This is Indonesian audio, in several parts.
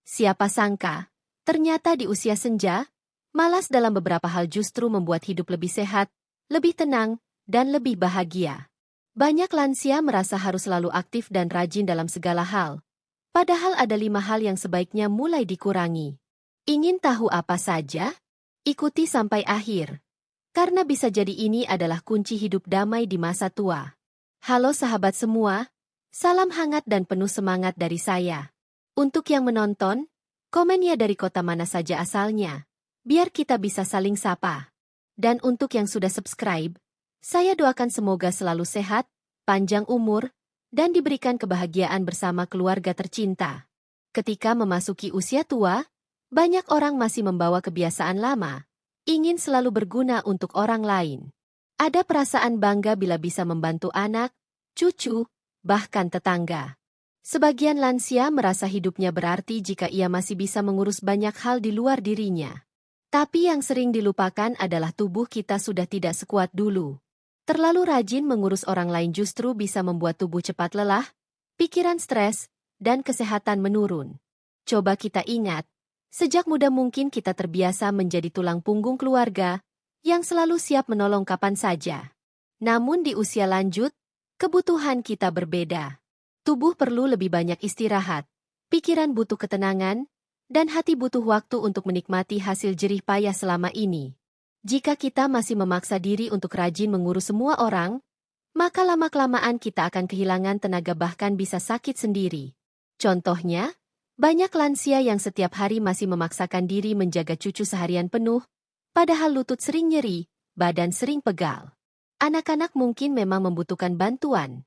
Siapa sangka, ternyata di usia senja, malas dalam beberapa hal justru membuat hidup lebih sehat, lebih tenang, dan lebih bahagia. Banyak lansia merasa harus selalu aktif dan rajin dalam segala hal. Padahal ada 5 hal yang sebaiknya mulai dikurangi. Ingin tahu apa saja? Ikuti sampai akhir. Karena bisa jadi ini adalah kunci hidup damai di masa tua. Halo sahabat semua, salam hangat dan penuh semangat dari saya. Untuk yang menonton, komen ya dari kota mana saja asalnya, biar kita bisa saling sapa. Dan untuk yang sudah subscribe, saya doakan semoga selalu sehat, panjang umur, dan diberikan kebahagiaan bersama keluarga tercinta. Ketika memasuki usia tua, banyak orang masih membawa kebiasaan lama, ingin selalu berguna untuk orang lain. Ada perasaan bangga bila bisa membantu anak, cucu, bahkan tetangga. Sebagian lansia merasa hidupnya berarti jika ia masih bisa mengurus banyak hal di luar dirinya. Tapi yang sering dilupakan adalah tubuh kita sudah tidak sekuat dulu. Terlalu rajin mengurus orang lain justru bisa membuat tubuh cepat lelah, pikiran stres, dan kesehatan menurun. Coba kita ingat, sejak muda mungkin kita terbiasa menjadi tulang punggung keluarga, yang selalu siap menolong kapan saja. Namun di usia lanjut, kebutuhan kita berbeda. Tubuh perlu lebih banyak istirahat, pikiran butuh ketenangan, dan hati butuh waktu untuk menikmati hasil jerih payah selama ini. Jika kita masih memaksa diri untuk rajin mengurus semua orang, maka lama-kelamaan kita akan kehilangan tenaga bahkan bisa sakit sendiri. Contohnya, banyak lansia yang setiap hari masih memaksakan diri menjaga cucu seharian penuh, padahal lutut sering nyeri, badan sering pegal. Anak-anak mungkin memang membutuhkan bantuan.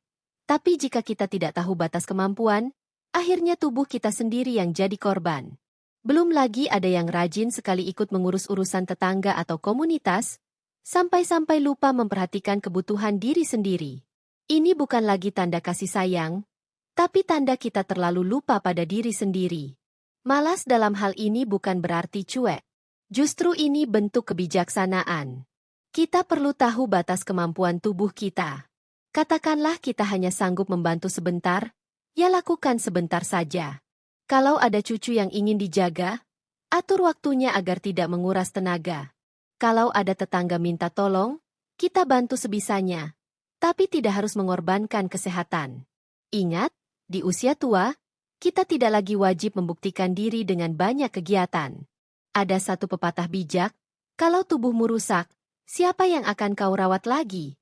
Tapi jika kita tidak tahu batas kemampuan, akhirnya tubuh kita sendiri yang jadi korban. Belum lagi ada yang rajin sekali ikut mengurus urusan tetangga atau komunitas, sampai-sampai lupa memperhatikan kebutuhan diri sendiri. Ini bukan lagi tanda kasih sayang, tapi tanda kita terlalu lupa pada diri sendiri. Malas dalam hal ini bukan berarti cuek. Justru ini bentuk kebijaksanaan. Kita perlu tahu batas kemampuan tubuh kita. Katakanlah kita hanya sanggup membantu sebentar, ya lakukan sebentar saja. Kalau ada cucu yang ingin dijaga, atur waktunya agar tidak menguras tenaga. Kalau ada tetangga minta tolong, kita bantu sebisanya, tapi tidak harus mengorbankan kesehatan. Ingat, di usia tua, kita tidak lagi wajib membuktikan diri dengan banyak kegiatan. Ada satu pepatah bijak, kalau tubuhmu rusak, siapa yang akan kau rawat lagi?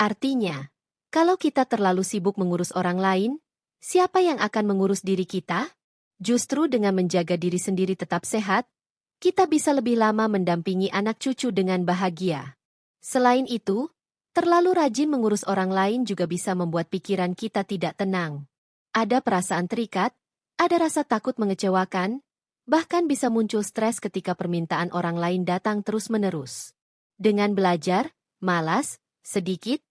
Artinya, kalau kita terlalu sibuk mengurus orang lain, siapa yang akan mengurus diri kita? Justru dengan menjaga diri sendiri tetap sehat, kita bisa lebih lama mendampingi anak cucu dengan bahagia. Selain itu, terlalu rajin mengurus orang lain juga bisa membuat pikiran kita tidak tenang. Ada perasaan terikat, ada rasa takut mengecewakan, bahkan bisa muncul stres ketika permintaan orang lain datang terus-menerus. Dengan belajar, malas, sedikit,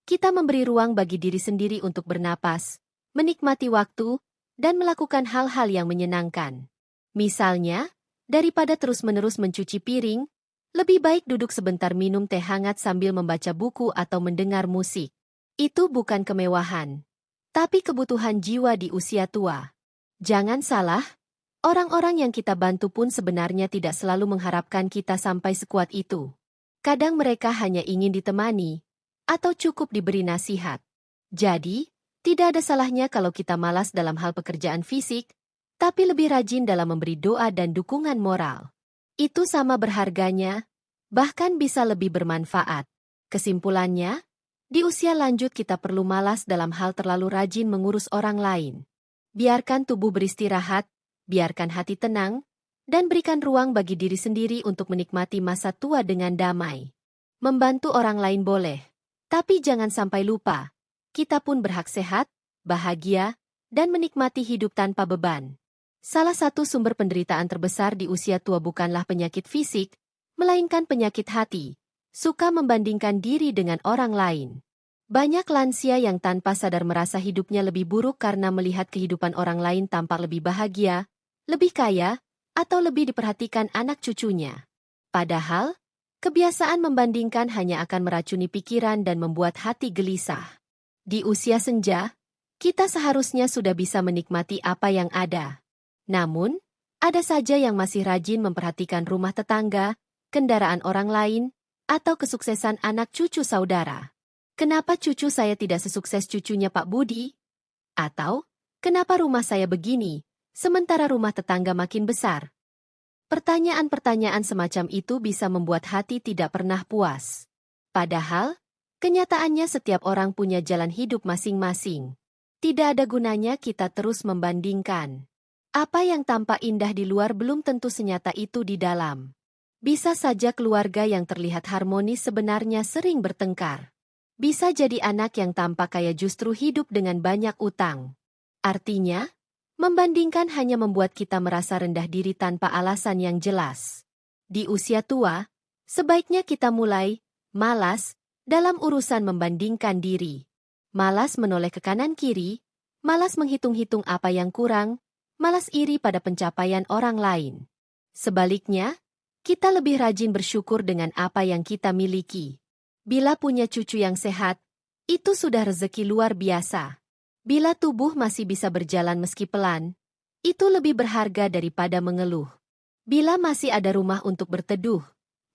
kita memberi ruang bagi diri sendiri untuk bernapas, menikmati waktu, dan melakukan hal-hal yang menyenangkan. Misalnya, daripada terus-menerus mencuci piring, lebih baik duduk sebentar minum teh hangat sambil membaca buku atau mendengar musik. Itu bukan kemewahan, tapi kebutuhan jiwa di usia tua. Jangan salah, orang-orang yang kita bantu pun sebenarnya tidak selalu mengharapkan kita sampai sekuat itu. Kadang mereka hanya ingin ditemani, atau cukup diberi nasihat. Jadi, tidak ada salahnya kalau kita malas dalam hal pekerjaan fisik, tapi lebih rajin dalam memberi doa dan dukungan moral. Itu sama berharganya, bahkan bisa lebih bermanfaat. Kesimpulannya, di usia lanjut kita perlu malas dalam hal terlalu rajin mengurus orang lain. Biarkan tubuh beristirahat, biarkan hati tenang, dan berikan ruang bagi diri sendiri untuk menikmati masa tua dengan damai. Membantu orang lain boleh, tapi jangan sampai lupa, kita pun berhak sehat, bahagia, dan menikmati hidup tanpa beban. Salah satu sumber penderitaan terbesar di usia tua bukanlah penyakit fisik, melainkan penyakit hati, suka membandingkan diri dengan orang lain. Banyak lansia yang tanpa sadar merasa hidupnya lebih buruk karena melihat kehidupan orang lain tampak lebih bahagia, lebih kaya, atau lebih diperhatikan anak cucunya. Padahal, kebiasaan membandingkan hanya akan meracuni pikiran dan membuat hati gelisah. Di usia senja, kita seharusnya sudah bisa menikmati apa yang ada. Namun, Ada saja yang masih rajin memperhatikan rumah tetangga, kendaraan orang lain, atau kesuksesan anak cucu saudara. Kenapa cucu saya tidak sesukses cucunya Pak Budi? Atau, kenapa rumah saya begini, sementara rumah tetangga makin besar? Pertanyaan-pertanyaan semacam itu bisa membuat hati tidak pernah puas. Padahal, kenyataannya setiap orang punya jalan hidup masing-masing. Tidak ada gunanya kita terus membandingkan. Apa yang tampak indah di luar belum tentu senyata itu di dalam. Bisa saja keluarga yang terlihat harmonis sebenarnya sering bertengkar. Bisa jadi anak yang tampak kaya justru hidup dengan banyak utang. Artinya, membandingkan hanya membuat kita merasa rendah diri tanpa alasan yang jelas. Di usia tua, sebaiknya kita mulai malas dalam urusan membandingkan diri. Malas menoleh ke kanan-kiri, malas menghitung-hitung apa yang kurang, malas iri pada pencapaian orang lain. Sebaliknya, kita lebih rajin bersyukur dengan apa yang kita miliki. Bila punya cucu yang sehat, itu sudah rezeki luar biasa. Bila tubuh masih bisa berjalan meski pelan, itu lebih berharga daripada mengeluh. Bila masih ada rumah untuk berteduh,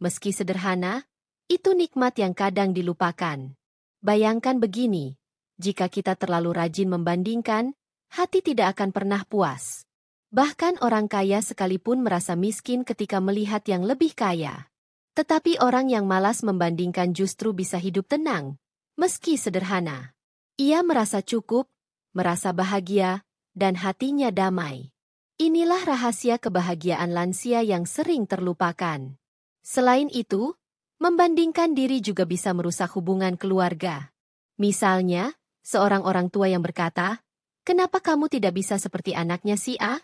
meski sederhana, itu nikmat yang kadang dilupakan. Bayangkan begini, jika kita terlalu rajin membandingkan, hati tidak akan pernah puas. Bahkan orang kaya sekalipun merasa miskin ketika melihat yang lebih kaya. Tetapi orang yang malas membandingkan justru bisa hidup tenang, meski sederhana. Ia merasa cukup, merasa bahagia, dan hatinya damai. Inilah rahasia kebahagiaan lansia yang sering terlupakan. Selain itu, membandingkan diri juga bisa merusak hubungan keluarga. Misalnya, seorang orang tua yang berkata, "Kenapa kamu tidak bisa seperti anaknya si A?"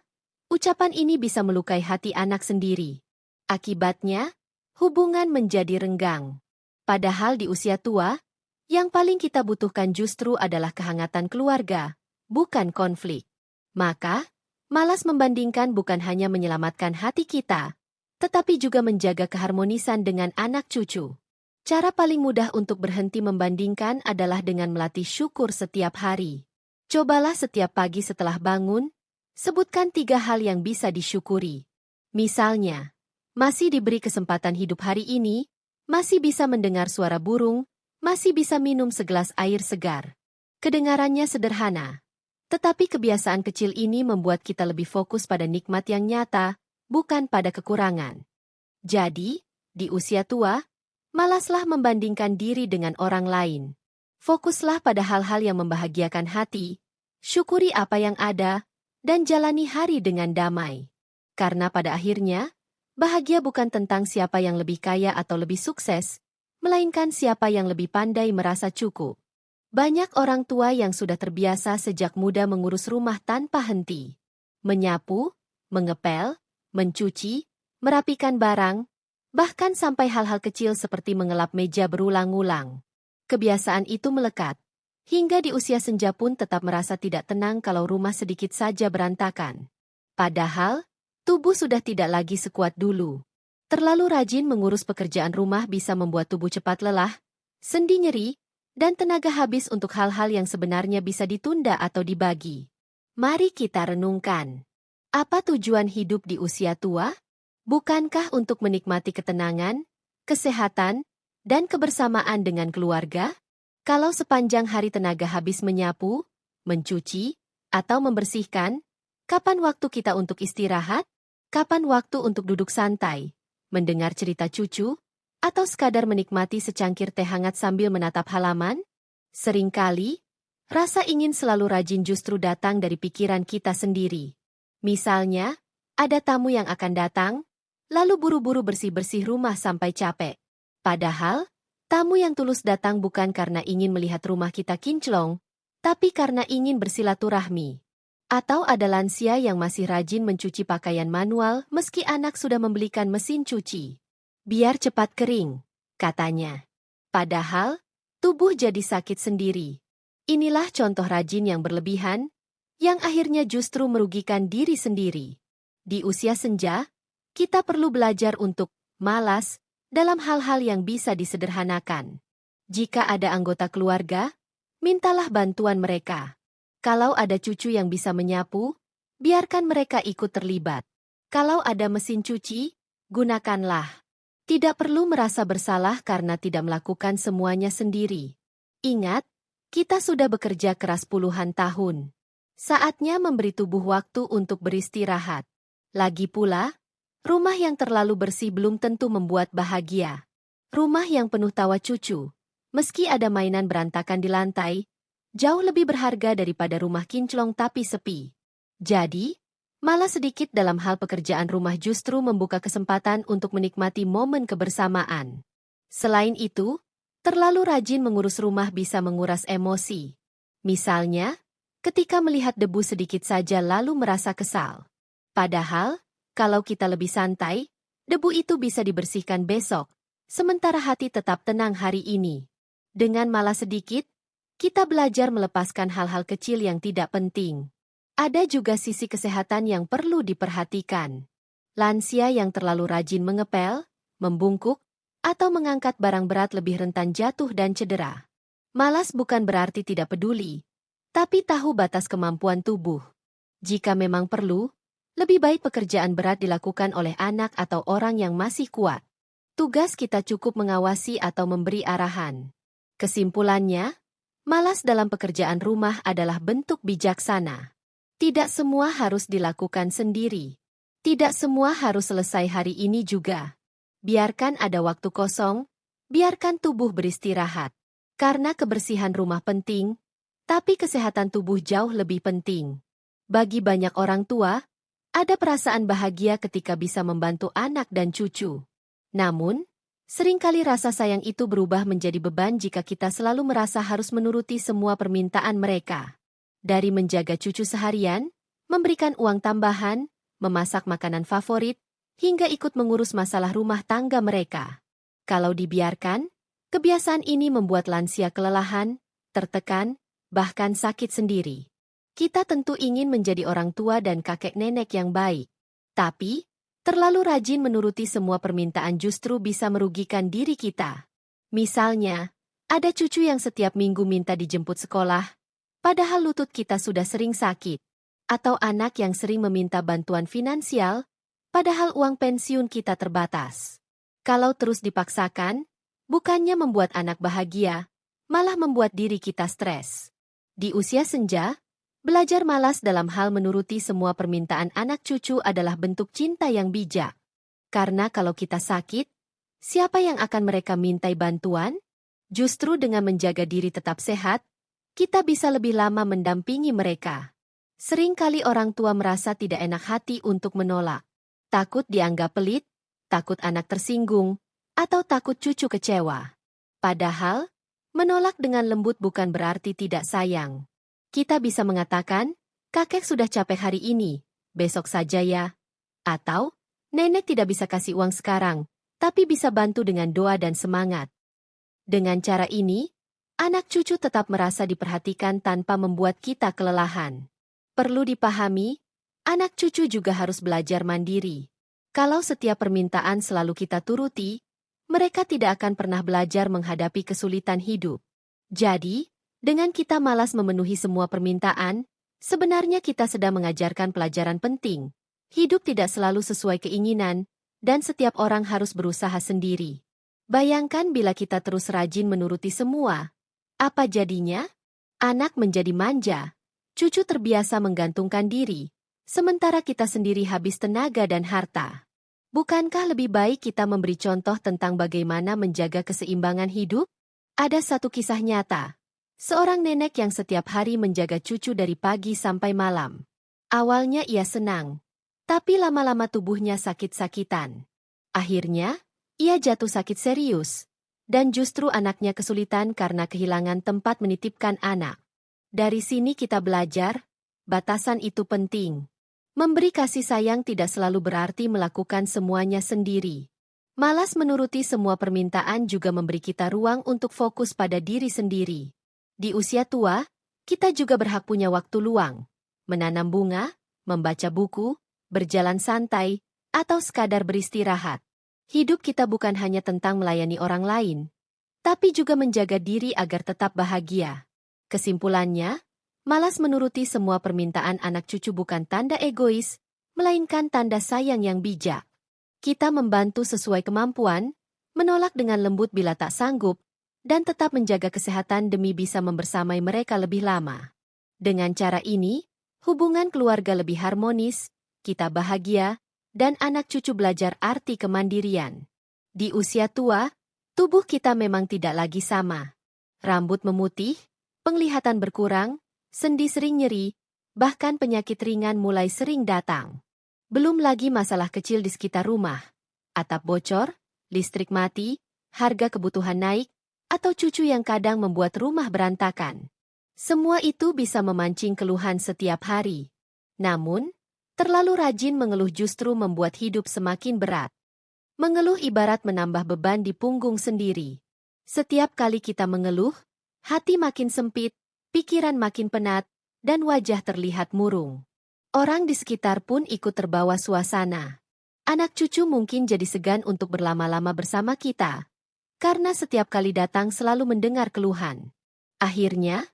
Ucapan ini bisa melukai hati anak sendiri. Akibatnya, hubungan menjadi renggang. Padahal di usia tua, yang paling kita butuhkan justru adalah kehangatan keluarga, bukan konflik. Maka, malas membandingkan bukan hanya menyelamatkan hati kita, tetapi juga menjaga keharmonisan dengan anak cucu. Cara paling mudah untuk berhenti membandingkan adalah dengan melatih syukur setiap hari. Cobalah setiap pagi setelah bangun, sebutkan 3 hal yang bisa disyukuri. Misalnya, masih diberi kesempatan hidup hari ini, masih bisa mendengar suara burung, masih bisa minum segelas air segar. Kedengarannya sederhana, tetapi kebiasaan kecil ini membuat kita lebih fokus pada nikmat yang nyata, bukan pada kekurangan. Jadi, di usia tua, malaslah membandingkan diri dengan orang lain. Fokuslah pada hal-hal yang membahagiakan hati, syukuri apa yang ada, dan jalani hari dengan damai. Karena pada akhirnya, bahagia bukan tentang siapa yang lebih kaya atau lebih sukses, melainkan siapa yang lebih pandai merasa cukup. Banyak orang tua yang sudah terbiasa sejak muda mengurus rumah tanpa henti. Menyapu, mengepel, mencuci, merapikan barang, bahkan sampai hal-hal kecil seperti mengelap meja berulang-ulang. Kebiasaan itu melekat, hingga di usia senja pun tetap merasa tidak tenang kalau rumah sedikit saja berantakan. Padahal, tubuh sudah tidak lagi sekuat dulu. Terlalu rajin mengurus pekerjaan rumah bisa membuat tubuh cepat lelah, sendi nyeri, dan tenaga habis untuk hal-hal yang sebenarnya bisa ditunda atau dibagi. Mari kita renungkan. Apa tujuan hidup di usia tua? Bukankah untuk menikmati ketenangan, kesehatan, dan kebersamaan dengan keluarga? Kalau sepanjang hari tenaga habis menyapu, mencuci, atau membersihkan, kapan waktu kita untuk istirahat? Kapan waktu untuk duduk santai, mendengar cerita cucu, atau sekadar menikmati secangkir teh hangat sambil menatap halaman? Seringkali, rasa ingin selalu rajin justru datang dari pikiran kita sendiri. Misalnya, ada tamu yang akan datang, lalu buru-buru bersih-bersih rumah sampai capek. Padahal, tamu yang tulus datang bukan karena ingin melihat rumah kita kinclong, tapi karena ingin bersilaturahmi. Atau ada lansia yang masih rajin mencuci pakaian manual meski anak sudah membelikan mesin cuci. Biar cepat kering, katanya. Padahal, tubuh jadi sakit sendiri. Inilah contoh rajin yang berlebihan, yang akhirnya justru merugikan diri sendiri. Di usia senja, kita perlu belajar untuk malas dalam hal-hal yang bisa disederhanakan. Jika ada anggota keluarga, mintalah bantuan mereka. Kalau ada cucu yang bisa menyapu, biarkan mereka ikut terlibat. Kalau ada mesin cuci, gunakanlah. Tidak perlu merasa bersalah karena tidak melakukan semuanya sendiri. Ingat, kita sudah bekerja keras puluhan tahun. Saatnya memberi tubuh waktu untuk beristirahat. Lagi pula, rumah yang terlalu bersih belum tentu membuat bahagia. Rumah yang penuh tawa cucu, meski ada mainan berantakan di lantai, jauh lebih berharga daripada rumah kinclong tapi sepi. Jadi, malah sedikit dalam hal pekerjaan rumah justru membuka kesempatan untuk menikmati momen kebersamaan. Selain itu, terlalu rajin mengurus rumah bisa menguras emosi. Misalnya, ketika melihat debu sedikit saja lalu merasa kesal. Padahal, kalau kita lebih santai, debu itu bisa dibersihkan besok, sementara hati tetap tenang hari ini. Dengan malas sedikit, kita belajar melepaskan hal-hal kecil yang tidak penting. Ada juga sisi kesehatan yang perlu diperhatikan. Lansia yang terlalu rajin mengepel, membungkuk, atau mengangkat barang berat lebih rentan jatuh dan cedera. Malas bukan berarti tidak peduli, tapi tahu batas kemampuan tubuh. Jika memang perlu, lebih baik pekerjaan berat dilakukan oleh anak atau orang yang masih kuat. Tugas kita cukup mengawasi atau memberi arahan. Kesimpulannya, malas dalam pekerjaan rumah adalah bentuk bijaksana. Tidak semua harus dilakukan sendiri. Tidak semua harus selesai hari ini juga. Biarkan ada waktu kosong, biarkan tubuh beristirahat. Karena kebersihan rumah penting, tapi kesehatan tubuh jauh lebih penting. Bagi banyak orang tua, ada perasaan bahagia ketika bisa membantu anak dan cucu. Namun, seringkali rasa sayang itu berubah menjadi beban jika kita selalu merasa harus menuruti semua permintaan mereka. Dari menjaga cucu seharian, memberikan uang tambahan, memasak makanan favorit, hingga ikut mengurus masalah rumah tangga mereka. Kalau dibiarkan, kebiasaan ini membuat lansia kelelahan, tertekan, bahkan sakit sendiri. Kita tentu ingin menjadi orang tua dan kakek nenek yang baik. Tapi, terlalu rajin menuruti semua permintaan justru bisa merugikan diri kita. Misalnya, ada cucu yang setiap minggu minta dijemput sekolah, padahal lutut kita sudah sering sakit. Atau anak yang sering meminta bantuan finansial, padahal uang pensiun kita terbatas. Kalau terus dipaksakan, bukannya membuat anak bahagia, malah membuat diri kita stres. Di usia senja, belajar malas dalam hal menuruti semua permintaan anak cucu adalah bentuk cinta yang bijak. Karena kalau kita sakit, siapa yang akan mereka mintai bantuan? Justru dengan menjaga diri tetap sehat, kita bisa lebih lama mendampingi mereka. Seringkali orang tua merasa tidak enak hati untuk menolak. Takut dianggap pelit, takut anak tersinggung, atau takut cucu kecewa. Padahal, menolak dengan lembut bukan berarti tidak sayang. Kita bisa mengatakan, kakek sudah capek hari ini, besok saja ya. Atau, nenek tidak bisa kasih uang sekarang, tapi bisa bantu dengan doa dan semangat. Dengan cara ini, anak cucu tetap merasa diperhatikan tanpa membuat kita kelelahan. Perlu dipahami, anak cucu juga harus belajar mandiri. Kalau setiap permintaan selalu kita turuti, mereka tidak akan pernah belajar menghadapi kesulitan hidup. Jadi, dengan kita malas memenuhi semua permintaan, sebenarnya kita sedang mengajarkan pelajaran penting. Hidup tidak selalu sesuai keinginan, dan setiap orang harus berusaha sendiri. Bayangkan bila kita terus rajin menuruti semua. Apa jadinya? Anak menjadi manja, cucu terbiasa menggantungkan diri, sementara kita sendiri habis tenaga dan harta. Bukankah lebih baik kita memberi contoh tentang bagaimana menjaga keseimbangan hidup? Ada satu kisah nyata. Seorang nenek yang setiap hari menjaga cucu dari pagi sampai malam. Awalnya ia senang, tapi lama-lama tubuhnya sakit-sakitan. Akhirnya, ia jatuh sakit serius, dan justru anaknya kesulitan karena kehilangan tempat menitipkan anak. Dari sini kita belajar, batasan itu penting. Memberi kasih sayang tidak selalu berarti melakukan semuanya sendiri. Malas menuruti semua permintaan juga memberi kita ruang untuk fokus pada diri sendiri. Di usia tua, kita juga berhak punya waktu luang. Menanam bunga, membaca buku, berjalan santai, atau sekadar beristirahat. Hidup kita bukan hanya tentang melayani orang lain, tapi juga menjaga diri agar tetap bahagia. Kesimpulannya, malas menuruti semua permintaan anak cucu bukan tanda egois, melainkan tanda sayang yang bijak. Kita membantu sesuai kemampuan, menolak dengan lembut bila tak sanggup, dan tetap menjaga kesehatan demi bisa membersamai mereka lebih lama. Dengan cara ini, hubungan keluarga lebih harmonis, kita bahagia, dan anak cucu belajar arti kemandirian. Di usia tua, tubuh kita memang tidak lagi sama. Rambut memutih, penglihatan berkurang, sendi sering nyeri, bahkan penyakit ringan mulai sering datang. Belum lagi masalah kecil di sekitar rumah. Atap bocor, listrik mati, harga kebutuhan naik, atau cucu yang kadang membuat rumah berantakan. Semua itu bisa memancing keluhan setiap hari. Namun, terlalu rajin mengeluh justru membuat hidup semakin berat. Mengeluh ibarat menambah beban di punggung sendiri. Setiap kali kita mengeluh, hati makin sempit, pikiran makin penat, dan wajah terlihat murung. Orang di sekitar pun ikut terbawa suasana. Anak cucu mungkin jadi segan untuk berlama-lama bersama kita, karena setiap kali datang selalu mendengar keluhan. Akhirnya,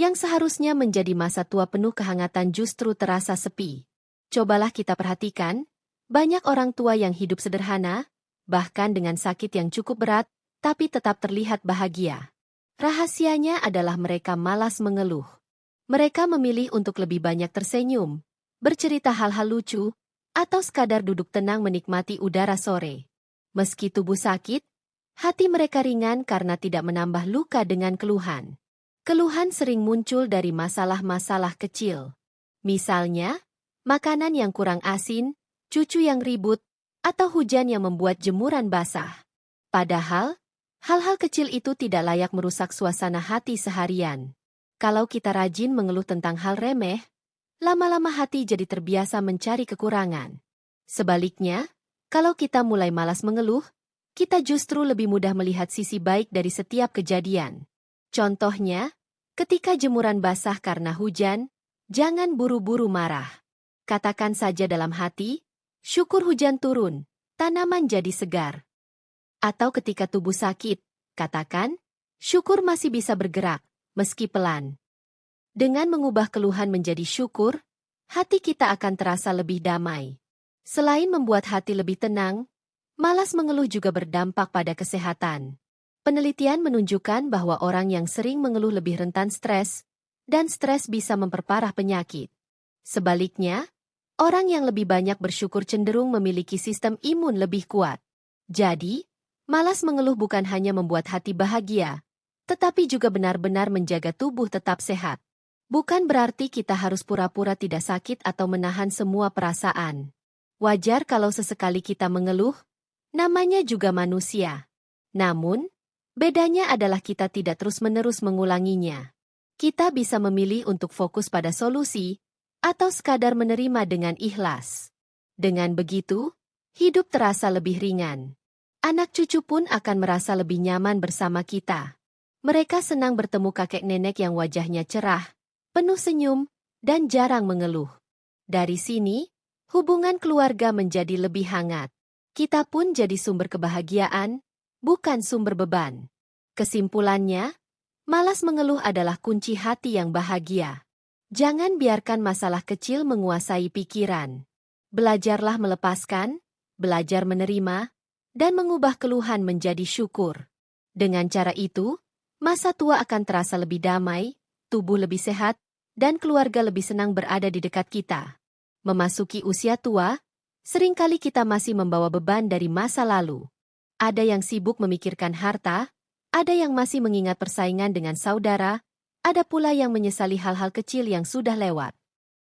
yang seharusnya menjadi masa tua penuh kehangatan justru terasa sepi. Cobalah kita perhatikan, banyak orang tua yang hidup sederhana, bahkan dengan sakit yang cukup berat, tapi tetap terlihat bahagia. Rahasianya adalah mereka malas mengeluh. Mereka memilih untuk lebih banyak tersenyum, bercerita hal-hal lucu, atau sekadar duduk tenang menikmati udara sore. Meski tubuh sakit, hati mereka ringan karena tidak menambah luka dengan keluhan. Keluhan sering muncul dari masalah-masalah kecil. Misalnya, makanan yang kurang asin, cucu yang ribut, atau hujan yang membuat jemuran basah. Padahal, hal-hal kecil itu tidak layak merusak suasana hati seharian. Kalau kita rajin mengeluh tentang hal remeh, lama-lama hati jadi terbiasa mencari kekurangan. Sebaliknya, kalau kita mulai malas mengeluh, kita justru lebih mudah melihat sisi baik dari setiap kejadian. Contohnya, ketika jemuran basah karena hujan, jangan buru-buru marah. Katakan saja dalam hati, syukur hujan turun, tanaman jadi segar. Atau ketika tubuh sakit, katakan, syukur masih bisa bergerak, meski pelan. Dengan mengubah keluhan menjadi syukur, hati kita akan terasa lebih damai. Selain membuat hati lebih tenang, malas mengeluh juga berdampak pada kesehatan. Penelitian menunjukkan bahwa orang yang sering mengeluh lebih rentan stres, dan stres bisa memperparah penyakit. Sebaliknya, orang yang lebih banyak bersyukur cenderung memiliki sistem imun lebih kuat. Jadi, malas mengeluh bukan hanya membuat hati bahagia, tetapi juga benar-benar menjaga tubuh tetap sehat. Bukan berarti kita harus pura-pura tidak sakit atau menahan semua perasaan. Wajar kalau sesekali kita mengeluh, namanya juga manusia. Namun, bedanya adalah kita tidak terus-menerus mengulanginya. Kita bisa memilih untuk fokus pada solusi, atau sekadar menerima dengan ikhlas. Dengan begitu, hidup terasa lebih ringan. Anak cucu pun akan merasa lebih nyaman bersama kita. Mereka senang bertemu kakek nenek yang wajahnya cerah, penuh senyum, dan jarang mengeluh. Dari sini, hubungan keluarga menjadi lebih hangat. Kita pun jadi sumber kebahagiaan, bukan sumber beban. Kesimpulannya, malas mengeluh adalah kunci hati yang bahagia. Jangan biarkan masalah kecil menguasai pikiran. Belajarlah melepaskan, belajar menerima, dan mengubah keluhan menjadi syukur. Dengan cara itu, masa tua akan terasa lebih damai, tubuh lebih sehat, dan keluarga lebih senang berada di dekat kita. Memasuki usia tua, seringkali kita masih membawa beban dari masa lalu. Ada yang sibuk memikirkan harta, ada yang masih mengingat persaingan dengan saudara, ada pula yang menyesali hal-hal kecil yang sudah lewat.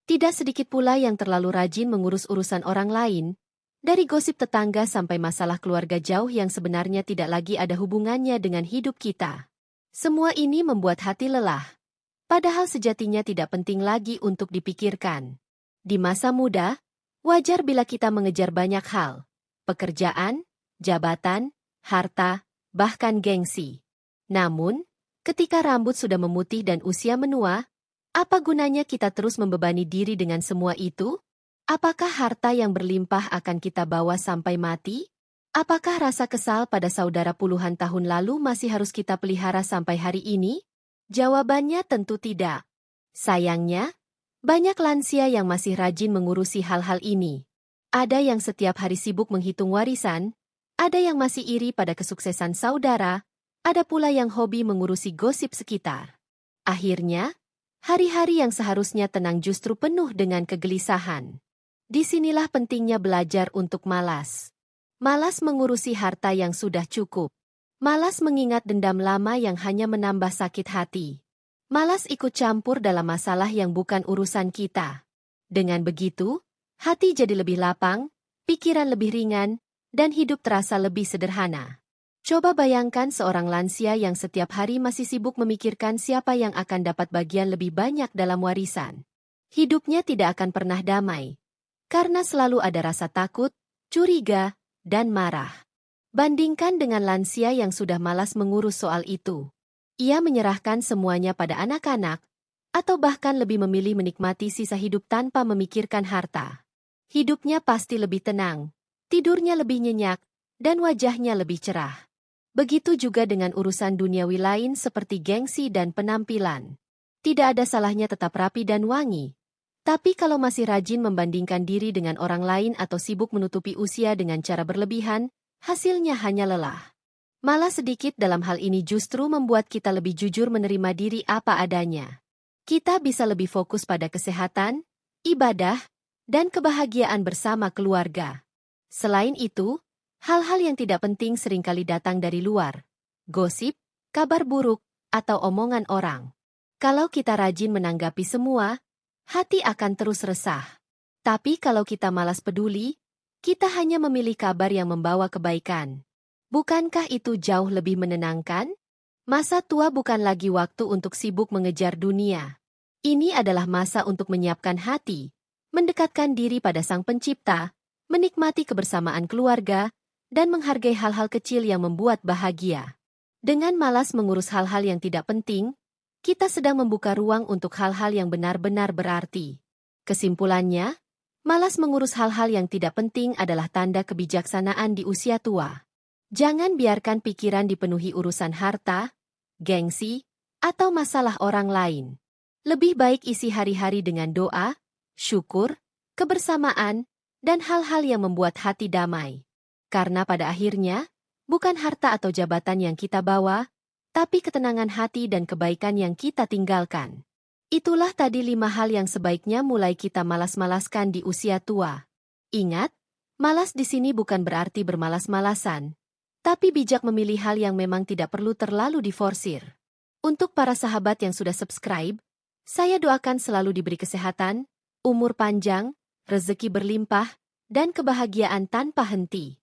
Tidak sedikit pula yang terlalu rajin mengurus urusan orang lain, dari gosip tetangga sampai masalah keluarga jauh yang sebenarnya tidak lagi ada hubungannya dengan hidup kita. Semua ini membuat hati lelah, padahal sejatinya tidak penting lagi untuk dipikirkan. Di masa muda, wajar bila kita mengejar banyak hal, pekerjaan, jabatan, harta, bahkan gengsi. Namun, ketika rambut sudah memutih dan usia menua, apa gunanya kita terus membebani diri dengan semua itu? Apakah harta yang berlimpah akan kita bawa sampai mati? Apakah rasa kesal pada saudara puluhan tahun lalu masih harus kita pelihara sampai hari ini? Jawabannya tentu tidak. Sayangnya, Banyak lansia yang masih rajin mengurusi hal-hal ini. Ada yang setiap hari sibuk menghitung warisan, ada yang masih iri pada kesuksesan saudara, ada pula yang hobi mengurusi gosip sekitar. Akhirnya, hari-hari yang seharusnya tenang justru penuh dengan kegelisahan. Disinilah pentingnya belajar untuk malas. Malas mengurusi harta yang sudah cukup. Malas mengingat dendam lama yang hanya menambah sakit hati. Malas ikut campur dalam masalah yang bukan urusan kita. Dengan begitu, hati jadi lebih lapang, pikiran lebih ringan, dan hidup terasa lebih sederhana. Coba bayangkan seorang lansia yang setiap hari masih sibuk memikirkan siapa yang akan dapat bagian lebih banyak dalam warisan. Hidupnya tidak akan pernah damai, karena selalu ada rasa takut, curiga, dan marah. Bandingkan dengan lansia yang sudah malas mengurus soal itu. Ia menyerahkan semuanya pada anak-anak, atau bahkan lebih memilih menikmati sisa hidup tanpa memikirkan harta. Hidupnya pasti lebih tenang, tidurnya lebih nyenyak, dan wajahnya lebih cerah. Begitu juga dengan urusan duniawi lain seperti gengsi dan penampilan. Tidak ada salahnya tetap rapi dan wangi. Tapi kalau masih rajin membandingkan diri dengan orang lain atau sibuk menutupi usia dengan cara berlebihan, hasilnya hanya lelah. Malah sedikit dalam hal ini justru membuat kita lebih jujur menerima diri apa adanya. Kita bisa lebih fokus pada kesehatan, ibadah, dan kebahagiaan bersama keluarga. Selain itu, hal-hal yang tidak penting seringkali datang dari luar. Gosip, kabar buruk, atau omongan orang. Kalau kita rajin menanggapi semua, hati akan terus resah. Tapi kalau kita malas peduli, kita hanya memilih kabar yang membawa kebaikan. Bukankah itu jauh lebih menenangkan? Masa tua bukan lagi waktu untuk sibuk mengejar dunia. Ini adalah masa untuk menyiapkan hati, mendekatkan diri pada Sang Pencipta, menikmati kebersamaan keluarga, dan menghargai hal-hal kecil yang membuat bahagia. Dengan malas mengurus hal-hal yang tidak penting, kita sedang membuka ruang untuk hal-hal yang benar-benar berarti. Kesimpulannya, malas mengurus hal-hal yang tidak penting adalah tanda kebijaksanaan di usia tua. Jangan biarkan pikiran dipenuhi urusan harta, gengsi, atau masalah orang lain. Lebih baik isi hari-hari dengan doa, syukur, kebersamaan, dan hal-hal yang membuat hati damai. Karena pada akhirnya, bukan harta atau jabatan yang kita bawa, tapi ketenangan hati dan kebaikan yang kita tinggalkan. Itulah tadi 5 hal yang sebaiknya mulai kita malas-malaskan di usia tua. Ingat, malas di sini bukan berarti bermalas-malasan, tapi bijak memilih hal yang memang tidak perlu terlalu diforsir. Untuk para sahabat yang sudah subscribe, saya doakan selalu diberi kesehatan, umur panjang, rezeki berlimpah, dan kebahagiaan tanpa henti.